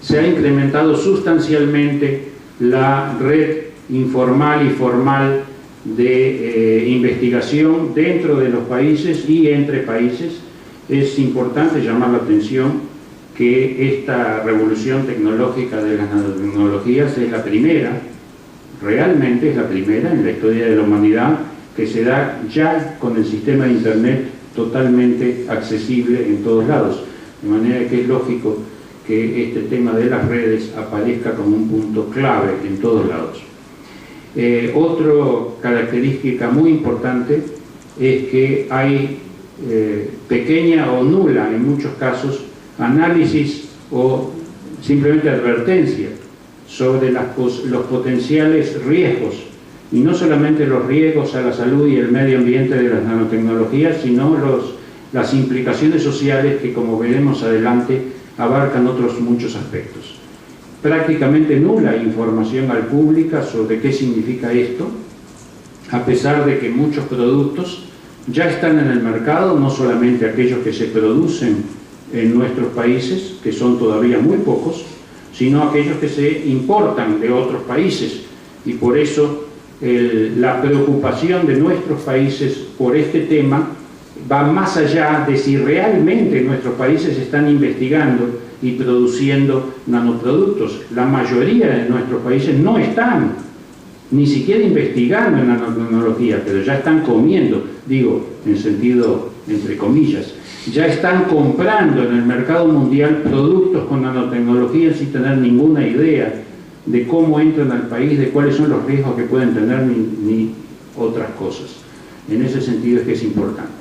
se ha incrementado sustancialmente la red informal y formal de investigación dentro de los países y entre países. Es importante llamar la atención que esta revolución tecnológica de las nanotecnologías es la primera, realmente es la primera en la historia de la humanidad que se da ya con el sistema de Internet totalmente accesible en todos lados, de manera que es lógico que este tema de las redes aparezca como un punto clave en todos lados. Otra característica muy importante es que hay pequeña o nula, en muchos casos, análisis o simplemente advertencia sobre los potenciales riesgos, y no solamente los riesgos a la salud y el medio ambiente de las nanotecnologías, sino las implicaciones sociales que, como veremos adelante, abarcan otros muchos aspectos. Prácticamente nula información al público sobre qué significa esto, a pesar de que muchos productos ya están en el mercado, no solamente aquellos que se producen en nuestros países, que son todavía muy pocos, sino aquellos que se importan de otros países, y por eso la preocupación de nuestros países por este tema va más allá de si realmente nuestros países están investigando y produciendo nanoproductos. La mayoría de nuestros países no están ni siquiera investigando en nanotecnología, pero ya están comiendo, digo, en sentido entre comillas, ya están comprando en el mercado mundial productos con nanotecnología sin tener ninguna idea de cómo entran al país, de cuáles son los riesgos que pueden tener, ni otras cosas. En ese sentido es que es importante.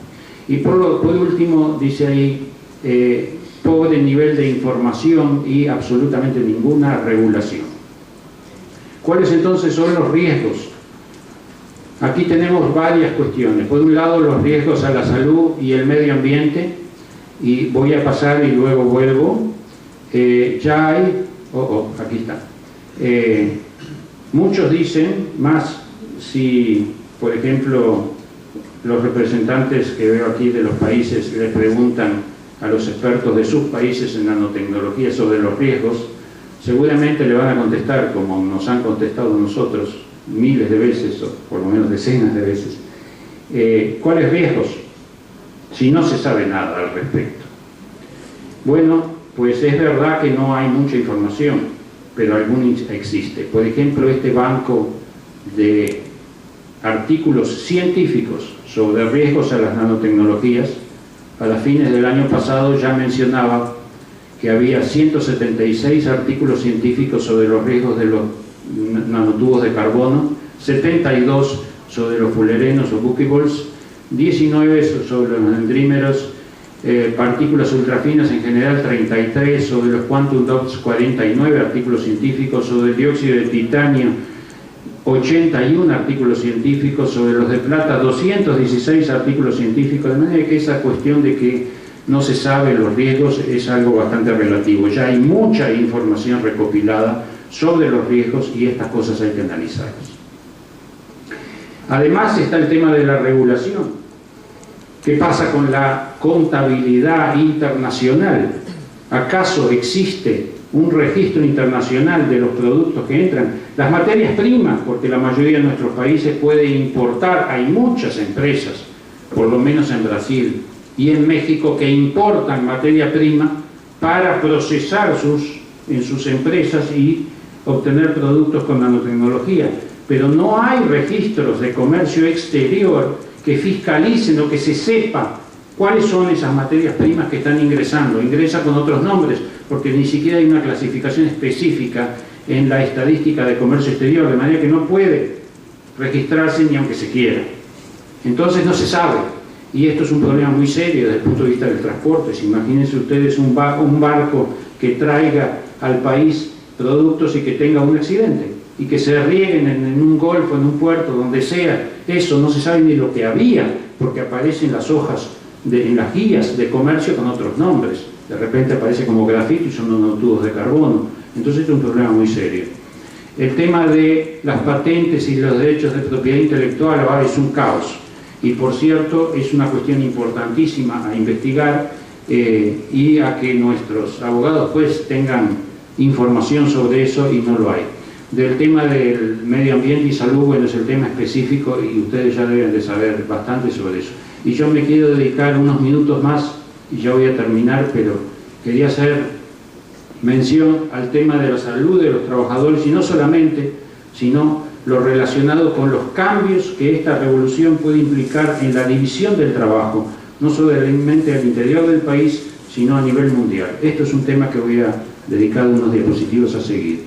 Y por último, dice ahí, pobre nivel de información y absolutamente ninguna regulación. ¿Cuáles entonces son los riesgos? Aquí tenemos varias cuestiones. Por un lado, los riesgos a la salud y el medio ambiente, y voy a pasar y luego vuelvo. Ya hay, aquí está. Muchos dicen, más si, por ejemplo, los representantes que veo aquí de los países le preguntan a los expertos de sus países en nanotecnología sobre los riesgos, seguramente le van a contestar, como nos han contestado nosotros miles de veces, o por lo menos decenas de veces, ¿cuáles riesgos? Si no se sabe nada al respecto. Bueno, pues es verdad que no hay mucha información, pero alguna existe. Por ejemplo, este banco de artículos científicos sobre riesgos a las nanotecnologías, para fines del año pasado ya mencionaba que había 176 artículos científicos sobre los riesgos de los nanotubos de carbono, 72 sobre los fullerenos o buckyballs, 19 sobre los dendrímeros, partículas ultrafinas en general 33, sobre los quantum dots 49 artículos científicos, sobre el dióxido de titanio 81 artículos científicos, sobre los de plata 216 artículos científicos, de manera que esa cuestión de que no se sabe los riesgos es algo bastante relativo. Ya hay mucha información recopilada sobre los riesgos y estas cosas hay que analizarlas. Además está el tema de la regulación. ¿Qué pasa con la contabilidad internacional? ¿Acaso existe un registro internacional de los productos que entran? Las materias primas, porque la mayoría de nuestros países puede importar, hay muchas empresas, por lo menos en Brasil y en México, que importan materia prima para procesar en sus empresas y obtener productos con nanotecnología. Pero no hay registros de comercio exterior que fiscalicen o que se sepa cuáles son esas materias primas que están ingresando. Ingresa con otros nombres, porque ni siquiera hay una clasificación específica en la estadística de comercio exterior, de manera que no puede registrarse ni aunque se quiera. Entonces no se sabe, y esto es un problema muy serio desde el punto de vista del transporte. Imagínense ustedes un barco que traiga al país productos y que tenga un accidente, y que se rieguen en un golfo, en un puerto, donde sea. Eso no se sabe ni lo que había, porque aparecen las hojas, en las guías de comercio con otros nombres. De repente aparece como grafito y son nanotubos de carbono. Entonces es un problema muy serio. El tema de las patentes y los derechos de propiedad intelectual ahora es un caos. Y por cierto, es una cuestión importantísima a investigar y a que nuestros abogados pues tengan información sobre eso y no lo hay. Del tema del medio ambiente y salud, bueno, es el tema específico y ustedes ya deben de saber bastante sobre eso. Y yo me quiero dedicar unos minutos más, y ya voy a terminar, pero quería hacer mención al tema de la salud de los trabajadores, y no solamente, sino lo relacionado con los cambios que esta revolución puede implicar en la división del trabajo, no solamente al interior del país, sino a nivel mundial. Esto es un tema que voy a dedicar unos diapositivos a seguir.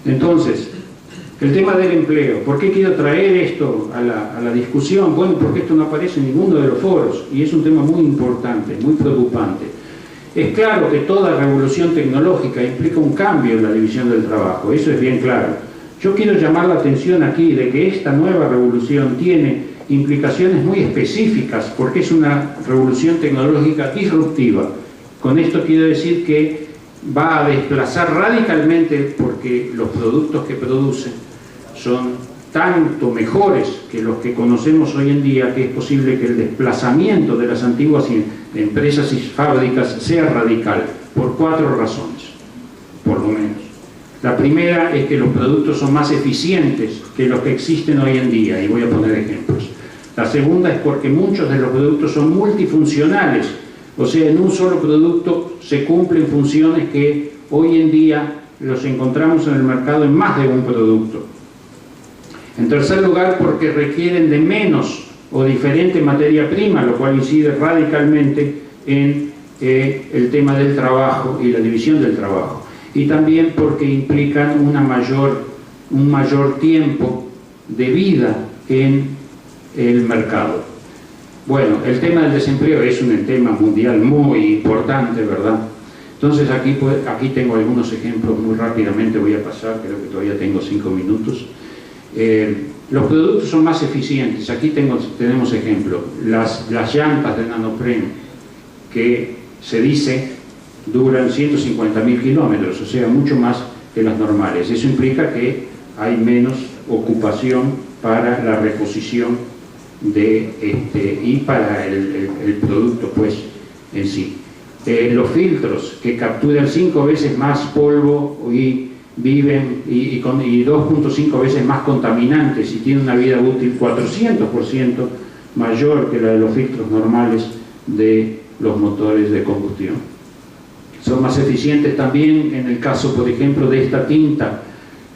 Entonces, el tema del empleo. ¿Por qué quiero traer esto a la discusión? Bueno, porque esto no aparece en ninguno de los foros y es un tema muy importante, muy preocupante. Es claro que toda revolución tecnológica implica un cambio en la división del trabajo, eso es bien claro. Yo quiero llamar la atención aquí de que esta nueva revolución tiene implicaciones muy específicas porque es una revolución tecnológica disruptiva. Con esto quiero decir que va a desplazar radicalmente, porque los productos que produce son tanto mejores que los que conocemos hoy en día, que es posible que el desplazamiento de las antiguas empresas y fábricas sea radical, por 4 razones, por lo menos. La primera es que los productos son más eficientes que los que existen hoy en día, y voy a poner ejemplos. La segunda es porque muchos de los productos son multifuncionales, o sea, en un solo producto se cumplen funciones que hoy en día los encontramos en el mercado en más de un producto. En tercer lugar, porque requieren de menos o diferente materia prima, lo cual incide radicalmente en el tema del trabajo y la división del trabajo. Y también porque implican un mayor tiempo de vida en el mercado. Bueno, el tema del desempleo es un tema mundial muy importante, ¿verdad? Entonces aquí tengo algunos ejemplos, muy rápidamente voy a pasar, creo que todavía tengo 5 minutos. Los productos son más eficientes, aquí tenemos ejemplos. Las llantas de Nanopren, que se dice duran 150.000 kilómetros, o sea, mucho más que las normales. Eso implica que hay menos ocupación para la reposición y para el producto pues en sí. Los filtros que capturan 5 veces más polvo y viven y 2.5 veces más contaminantes y tienen una vida útil 400% mayor que la de los filtros normales de los motores de combustión. Son más eficientes también en el caso, por ejemplo, de esta tinta,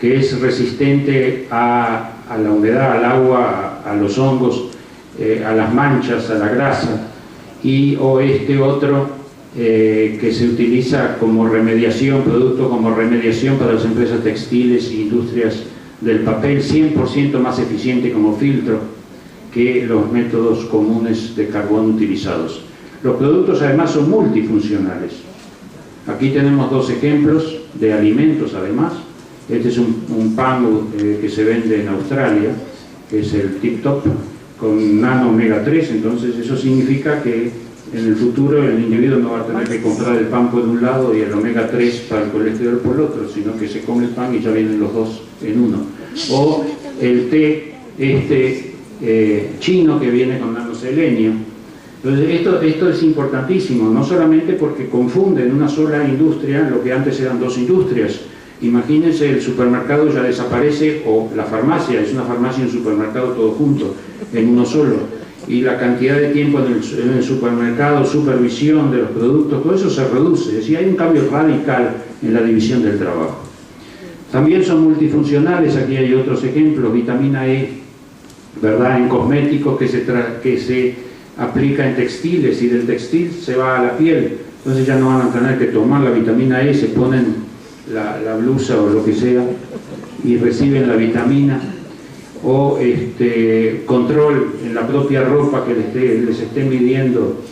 que es resistente a la humedad, al agua, a los hongos, a las manchas, a la grasa, o este otro que se utiliza como remediación, producto como remediación para las empresas textiles e industrias del papel, 100% más eficiente como filtro que los métodos comunes de carbón utilizados. Los productos además son multifuncionales. Aquí tenemos 2 ejemplos de alimentos además. Este es un pan que se vende en Australia, que es el Tip Top, con nano omega 3, entonces eso significa que en el futuro el individuo no va a tener que comprar el pan por un lado y el omega 3 para el colesterol por el otro, sino que se come el pan y ya vienen los dos en uno. O el té chino que viene con nanoselenio. Entonces esto es importantísimo, no solamente porque confunde en una sola industria lo que antes eran 2 industrias. Imagínense, el supermercado ya desaparece, o la farmacia, es una farmacia y un supermercado todo junto, en uno solo. Y la cantidad de tiempo en el supermercado, supervisión de los productos, todo eso se reduce. Es decir, hay un cambio radical en la división del trabajo. También son multifuncionales, aquí hay otros ejemplos, vitamina E, ¿verdad?, en cosméticos que se aplica en textiles, y del textil se va a la piel. Entonces ya no van a tener que tomar la vitamina E, se ponen la blusa o lo que sea y reciben la vitamina. O control en la propia ropa que les esté midiendo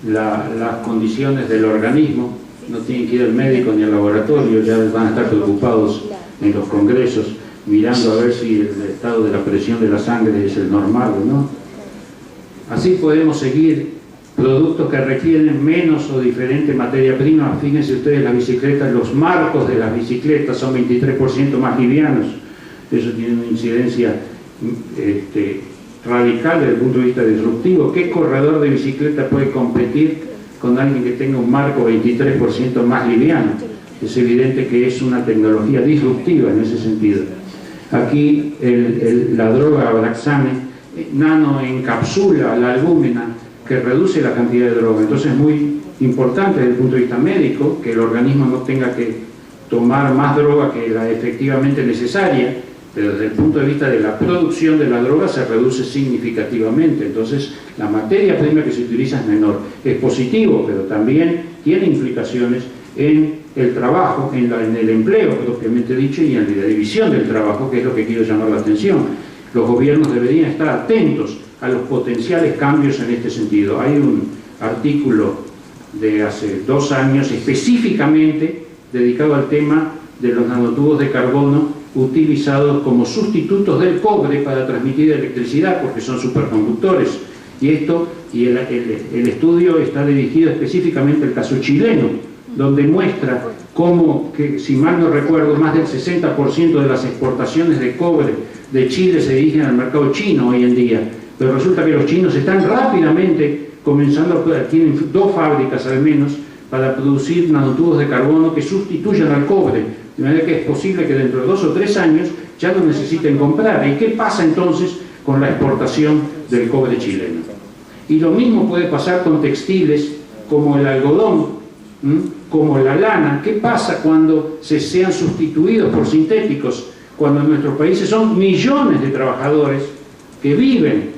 las condiciones del organismo. No tienen que ir al médico ni al laboratorio, ya van a estar preocupados en los congresos mirando a ver si el estado de la presión de la sangre es el normal o no. Así podemos seguir. Productos que requieren menos o diferente materia prima. Fíjense ustedes, las bicicletas, los marcos de las bicicletas son 23% más livianos. Eso tiene una incidencia radical desde el punto de vista disruptivo. ¿Qué corredor de bicicleta puede competir con alguien que tenga un marco 23% más liviano. Es evidente que es una tecnología disruptiva en ese sentido. Aquí la droga Abraxane nano encapsula la albúmina, que reduce la cantidad de droga. Entonces es muy importante desde el punto de vista médico que el organismo no tenga que tomar más droga que la efectivamente necesaria, pero desde el punto de vista de la producción de la droga se reduce significativamente. Entonces la materia prima que se utiliza es menor. Es positivo, pero también tiene implicaciones en el trabajo, en el empleo propiamente dicho, y en la división del trabajo, que es lo que quiero llamar la atención. Los gobiernos deberían estar atentos a los potenciales cambios en este sentido. Hay un artículo de hace 2 años específicamente dedicado al tema de los nanotubos de carbono utilizados como sustitutos del cobre para transmitir electricidad, porque son superconductores. Y el estudio está dirigido específicamente al caso chileno, donde muestra cómo, que, si mal no recuerdo, más del 60% de las exportaciones de cobre de Chile se dirigen al mercado chino hoy en día. Pero resulta que los chinos están rápidamente comenzando, tienen 2 fábricas al menos, para producir nanotubos de carbono que sustituyan al cobre, de manera que es posible que dentro de 2 o 3 años ya no necesiten comprar. ¿Y qué pasa entonces con la exportación del cobre chileno? Y lo mismo puede pasar con textiles como el algodón, como la lana. ¿Qué pasa cuando sean sustituidos por sintéticos? Cuando en nuestros países son millones de trabajadores que viven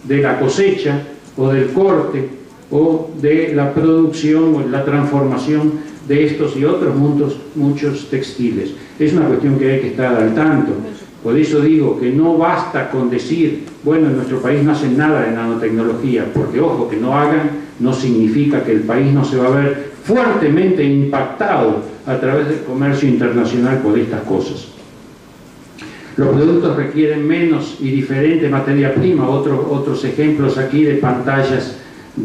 de la cosecha o del corte o de la producción o la transformación de estos y otros muchos textiles. Es una cuestión que hay que estar al tanto. Por eso digo que no basta con decir, bueno, en nuestro país no hacen nada de nanotecnología, porque ojo, que no hagan no significa que el país no se va a ver fuertemente impactado a través del comercio internacional por estas cosas. Los productos requieren menos y diferente materia prima. Otros ejemplos aquí de pantallas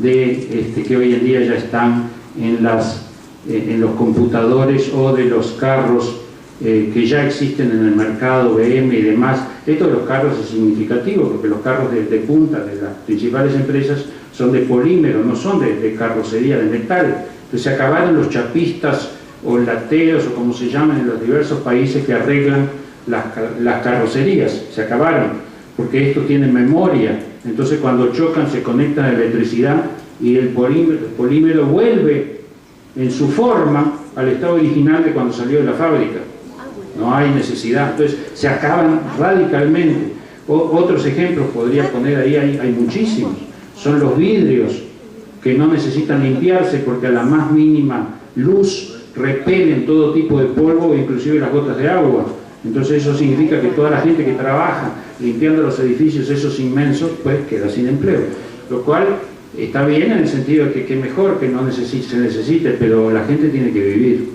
que hoy en día ya están en los computadores o de los carros que ya existen en el mercado, BM y demás. Esto de los carros es significativo porque los carros de punta de las principales empresas son de polímero, no son de carrocería, de metal. Entonces se acabaron los chapistas o lateros o como se llaman en los diversos países que arreglan las carrocerías. Se acabaron porque estos tienen memoria. Entonces cuando chocan se conectan a la electricidad y el polímero vuelve en su forma al estado original de cuando salió de la fábrica. No hay necesidad, entonces se acaban radicalmente. Otros ejemplos podría poner ahí, hay muchísimos. Son los vidrios que no necesitan limpiarse porque a la más mínima luz repelen todo tipo de polvo, inclusive las gotas de agua. Entonces eso significa que toda la gente que trabaja limpiando los edificios esos inmensos, pues queda sin empleo. Lo cual está bien en el sentido de que mejor que no se necesite, pero la gente tiene que vivir.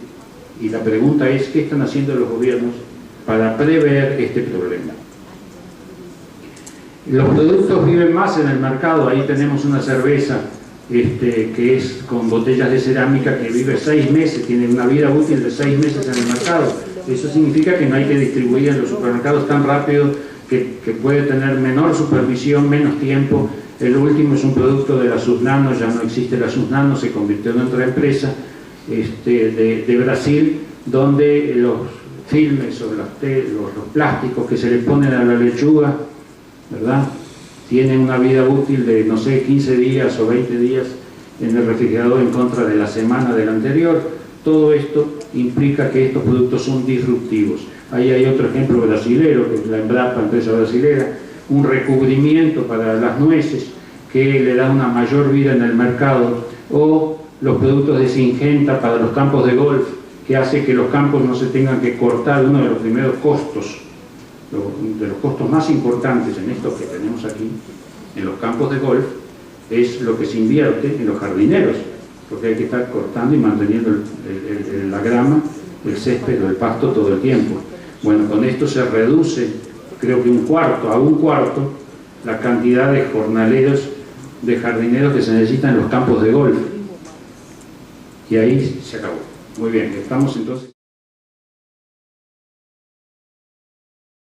Y la pregunta es, ¿qué están haciendo los gobiernos para prever este problema? Los productos viven más en el mercado. Ahí tenemos una cerveza que es con botellas de cerámica que vive 6 meses, tiene una vida útil de 6 meses en el mercado. Eso significa que no hay que distribuir en los supermercados tan rápido, que puede tener menor supervisión, menos tiempo. El último es un producto de la Suzano, ya no existe la Suzano, se convirtió en otra empresa de Brasil, donde los filmes o los plásticos que se le ponen a la lechuga, ¿verdad?, tienen una vida útil de, no sé, 15 días o 20 días en el refrigerador en contra de la semana del anterior. Todo esto implica que estos productos son disruptivos. Ahí hay otro ejemplo brasilero, que es la Embrapa, empresa brasilera, un recubrimiento para las nueces que le da una mayor vida en el mercado, o los productos de Syngenta para los campos de golf, que hace que los campos no se tengan que cortar. Uno de los primeros costos, de los costos más importantes en esto que tenemos aquí, en los campos de golf, es lo que se invierte en los jardineros, porque hay que estar cortando y manteniendo la grama, el césped o el pasto todo el tiempo. Bueno, con esto se reduce, creo que a un cuarto, la cantidad de jornaleros, de jardineros que se necesitan en los campos de golf. Y ahí se acabó. Muy bien, estamos entonces...